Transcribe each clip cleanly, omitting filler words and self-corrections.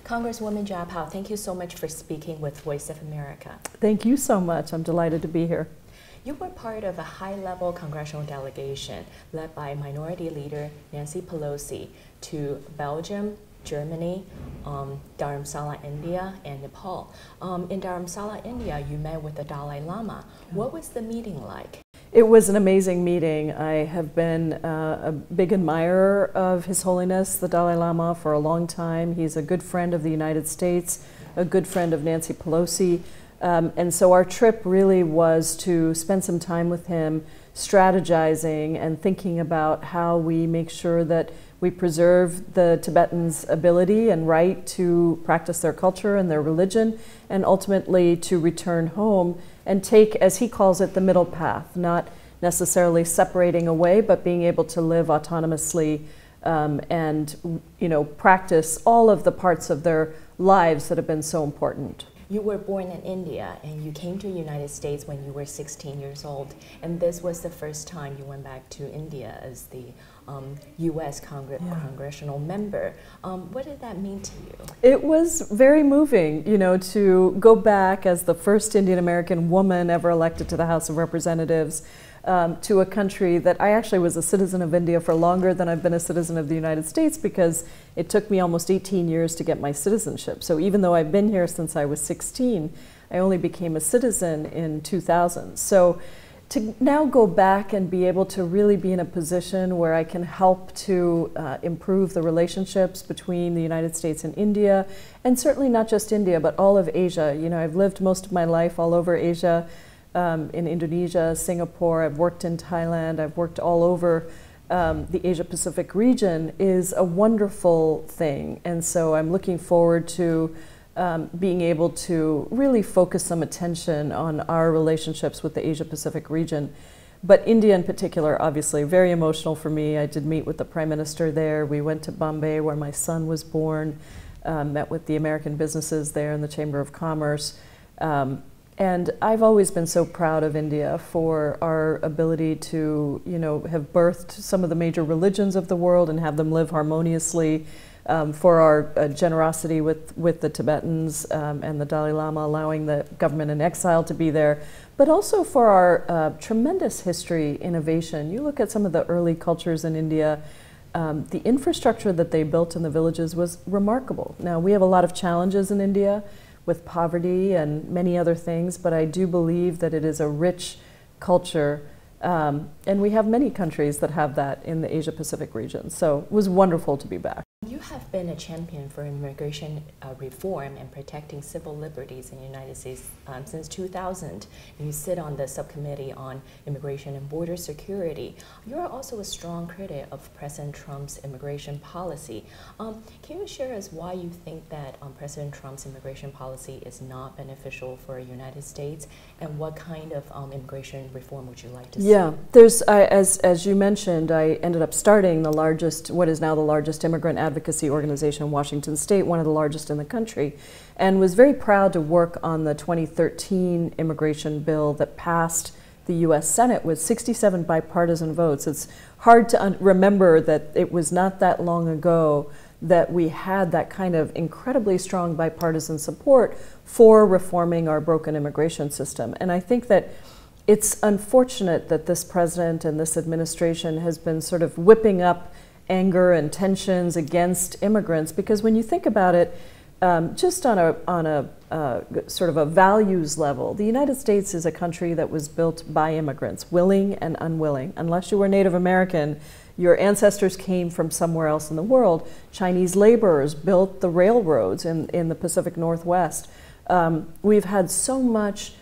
Congresswoman Jia Pao, thank you so much for speaking with Voice of America. Thank you so much. I'm delighted to be here. You were part of a high-level congressional delegation led by Minority Leader Nancy Pelosi to Belgium, Germany, Dharamsala, India, and Nepal. In Dharamsala, India, you met with the Dalai Lama. What was the meeting like? It was an amazing meeting. I have been a big admirer of His Holiness, the Dalai Lama, for a long time. He's a good friend of the United States, a good friend of Nancy Pelosi. And so our trip really was to spend some time with him strategizing and thinking about how we make sure that we preserve the Tibetans' ability and right to practice their culture and their religion, and ultimately to return home and take, as he calls it, the middle path, not necessarily separating away, but being able to live autonomously and practice all of the parts of their lives that have been so important. You were born in India and you came to the United States when you were 16 years old, and this was the first time you went back to India as the U.S. congressional member. What did that mean to you? It was very moving, to go back as the first Indian American woman ever elected to the House of Representatives to a country that I actually was a citizen of India for longer than I've been a citizen of the United States, because it took me almost 18 years to get my citizenship. So even though I've been here since I was 16, I only became a citizen in 2000. So to now go back and be able to really be in a position where I can help to improve the relationships between the United States and India, and certainly not just India, but all of Asia. I've lived most of my life all over Asia, in Indonesia, Singapore. I've worked in Thailand. I've worked all over the Asia-Pacific region, is a wonderful thing. And so I'm looking forward to being able to really focus some attention on our relationships with the Asia-Pacific region. But India in particular, obviously, very emotional for me. I did meet with the Prime Minister there. We went to Bombay, where my son was born, met with the American businesses there in the Chamber of Commerce. And I've always been so proud of India for our ability to, have birthed some of the major religions of the world and have them live harmoniously, for our generosity with the Tibetans and the Dalai Lama, allowing the government in exile to be there, but also for our tremendous history, innovation. You look at some of the early cultures in India, the infrastructure that they built in the villages was remarkable. Now, we have a lot of challenges in India with poverty and many other things, but I do believe that it is a rich culture. And we have many countries that have that in the Asia-Pacific region. So it was wonderful to be back. You have been a champion for immigration reform and protecting civil liberties in the United States since 2000. And you sit on the subcommittee on immigration and border security. You're also a strong critic of President Trump's immigration policy. Can you share us why you think that President Trump's immigration policy is not beneficial for the United States, and what kind of immigration reform would you like to see? Yeah, there's, as you mentioned, I ended up starting the largest, what is now the largest immigrant advocacy organization in Washington State, one of the largest in the country, and was very proud to work on the 2013 immigration bill that passed the U.S. Senate with 67 bipartisan votes. It's hard to remember that it was not that long ago that we had that kind of incredibly strong bipartisan support for reforming our broken immigration system. And I think that it's unfortunate that this president and this administration has been sort of whipping up anger and tensions against immigrants, because when you think about it, just on a sort of a values level, the United States is a country that was built by immigrants, willing and unwilling. Unless you were Native American, your ancestors came from somewhere else in the world. Chinese laborers built the railroads in the Pacific Northwest. We've had so much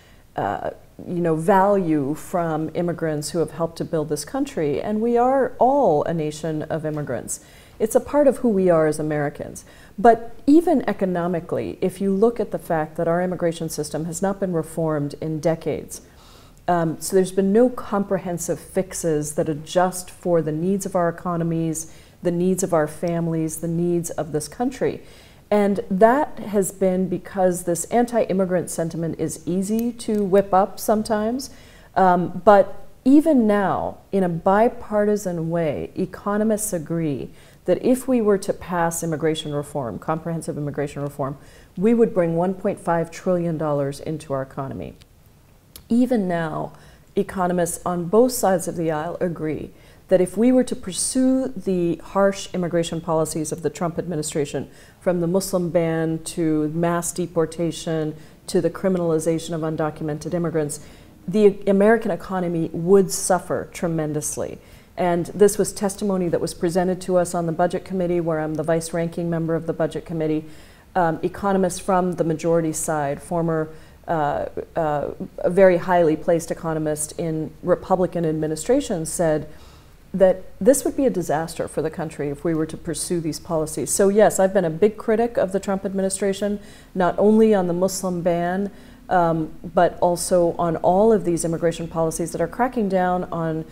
value from immigrants who have helped to build this country, and we are all a nation of immigrants. It's a part of who we are as Americans. But even economically, if you look at the fact that our immigration system has not been reformed in decades, so there's been no comprehensive fixes that adjust for the needs of our economies, the needs of our families, the needs of this country. And that has been because this anti-immigrant sentiment is easy to whip up sometimes. But even now, in a bipartisan way, economists agree that if we were to pass immigration reform, comprehensive immigration reform, we would bring $1.5 trillion into our economy. Even now, economists on both sides of the aisle agree that if we were to pursue the harsh immigration policies of the Trump administration, from the Muslim ban to mass deportation to the criminalization of undocumented immigrants, the American economy would suffer tremendously. And this was testimony that was presented to us on the Budget Committee, where I'm the vice-ranking member of the Budget Committee. Economists from the majority side, former a very highly placed economist in Republican administrations, said that this would be a disaster for the country if we were to pursue these policies. So yes, I've been a big critic of the Trump administration, not only on the Muslim ban, but also on all of these immigration policies that are cracking down on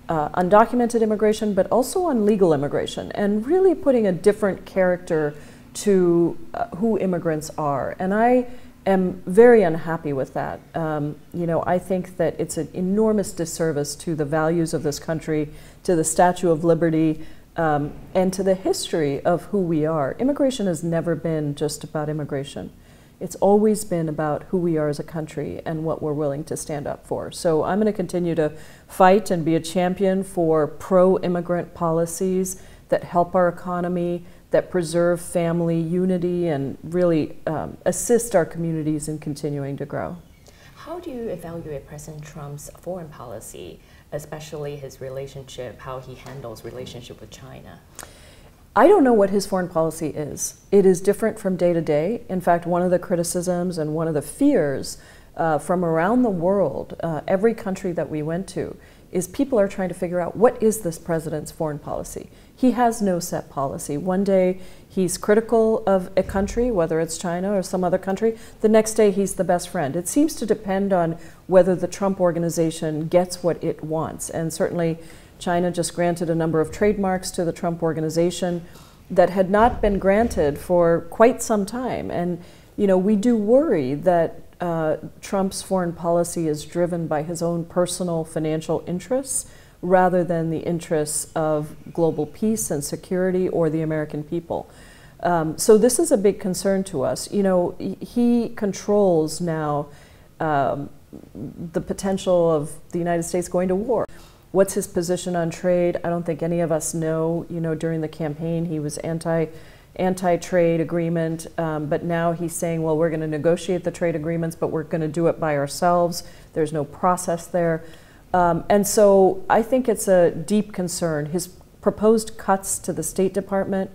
undocumented immigration, but also on legal immigration, and really putting a different character to who immigrants are. And I am very unhappy with that. I think that it's an enormous disservice to the values of this country, to the Statue of Liberty, and to the history of who we are. Immigration has never been just about immigration. It's always been about who we are as a country and what we're willing to stand up for. So I'm going to continue to fight and be a champion for pro-immigrant policies that help our economy, that preserve family unity, and really assist our communities in continuing to grow. How do you evaluate President Trump's foreign policy, especially his relationship, how he handles relationship with China? I don't know what his foreign policy is. It is different from day to day. In fact, one of the criticisms and one of the fears from around the world, every country that we went to, is people are trying to figure out, what is this president's foreign policy? He has no set policy. One day he's critical of a country, whether it's China or some other country. The next day he's the best friend. It seems to depend on whether the Trump organization gets what it wants. And certainly China just granted a number of trademarks to the Trump organization that had not been granted for quite some time. And we do worry that Trump's foreign policy is driven by his own personal financial interests rather than the interests of global peace and security or the American people. So this is a big concern to us. He controls now the potential of the United States going to war. What's his position on trade? I don't think any of us know. During the campaign, he was anti-trade agreement, but now he's saying, well, we're going to negotiate the trade agreements, but we're going to do it by ourselves. There's no process there. And so I think it's a deep concern. His proposed cuts to the State Department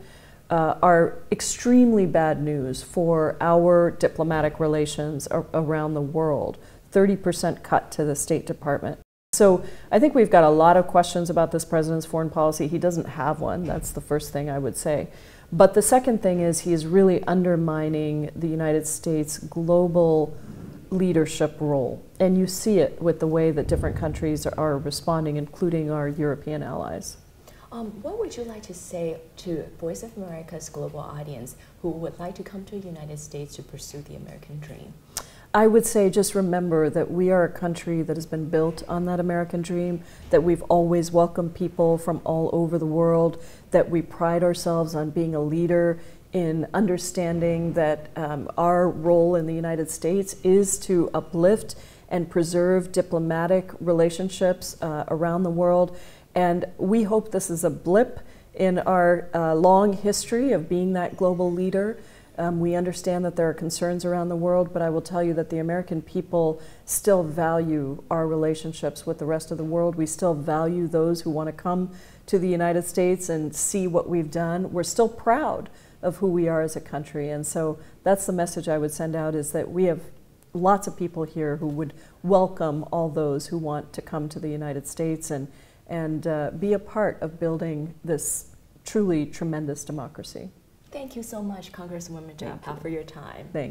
are extremely bad news for our diplomatic relations around the world. 30% cut to the State Department. So I think we've got a lot of questions about this president's foreign policy. He doesn't have one. That's the first thing I would say. But the second thing is he is really undermining the United States' global leadership role. And you see it with the way that different countries are responding, including our European allies. What would you like to say to Voice of America's global audience who would like to come to the United States to pursue the American dream? I would say just remember that we are a country that has been built on that American dream, that we've always welcomed people from all over the world, that we pride ourselves on being a leader in understanding that our role in the United States is to uplift and preserve diplomatic relationships around the world. And we hope this is a blip in our long history of being that global leader. We understand that there are concerns around the world, but I will tell you that the American people still value our relationships with the rest of the world. We still value those who want to come to the United States and see what we've done. We're still proud of who we are as a country. And so that's the message I would send out, is that we have lots of people here who would welcome all those who want to come to the United States and be a part of building this truly tremendous democracy. Thank you so much, Congresswoman Jayapal, for your time. Thank you.